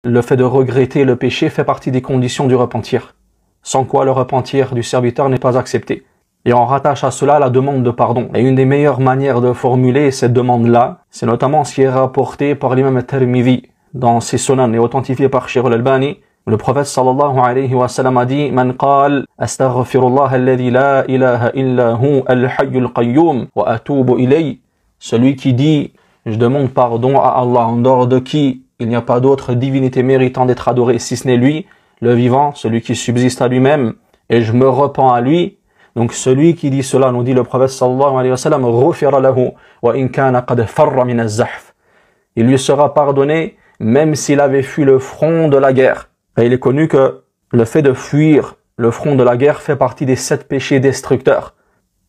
le fait de regretter le péché fait partie des conditions du repentir, sans quoi le repentir du serviteur n'est pas accepté. Et on rattache à cela la demande de pardon. Et une des meilleures manières de formuler cette demande-là, c'est notamment ce qui est rapporté par l'imam al-Tirmidhi dans ses sunan et authentifié par Cheikh al-Albani. Le prophète sallallahu alayhi wa sallam a dit: Man qal astaghfirullah alladhi la ilaha illa hu al-hayyul qayyum wa atubu ilayh. Celui qui dit je demande pardon à Allah en dehors de qui il n'y a pas d'autre divinité méritant d'être adorée si ce n'est lui, le vivant, celui qui subsiste à lui-même, et je me repens à lui. Donc celui qui dit cela, nous dit le prophète sallallahu alayhi wa sallam, ghufira lahu wa in kana qad farra min az-zahf. Il lui sera pardonné même s'il avait fui le front de la guerre. Et il est connu que le fait de fuir le front de la guerre fait partie des 7 péchés destructeurs.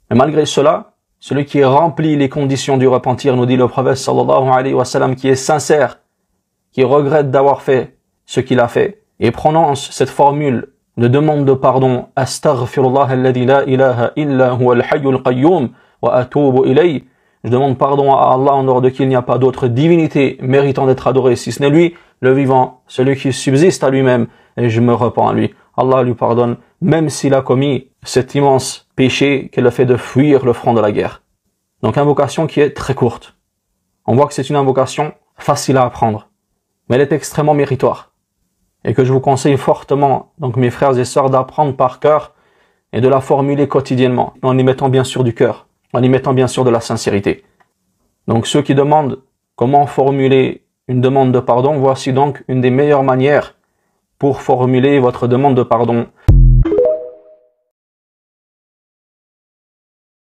Mais malgré cela, celui qui remplit les conditions du repentir, nous dit le prophète sallallahu alayhi wa sallam, qui est sincère, qui regrette d'avoir fait ce qu'il a fait, et prononce cette formule de demande de pardon, astaghfirullah alladhi la ilaha illa huwa al-hayyul qayyum wa atubu ilayh. Je demande pardon à Allah en dehors de qui il n'y a pas d'autre divinité méritant d'être adorée si ce n'est lui, le vivant, celui qui subsiste à lui-même, et je me repens à lui. Allah lui pardonne, même s'il a commis cet immense péché qu'est le fait de fuir le front de la guerre. Donc invocation qui est très courte. On voit que c'est une invocation facile à apprendre, mais elle est extrêmement méritoire. Et que je vous conseille fortement, donc mes frères et sœurs, d'apprendre par cœur et de la formuler quotidiennement, en y mettant bien sûr du cœur, en y mettant bien sûr de la sincérité. Donc ceux qui demandent comment formuler une demande de pardon, voici donc une des meilleures manières pour formuler votre demande de pardon.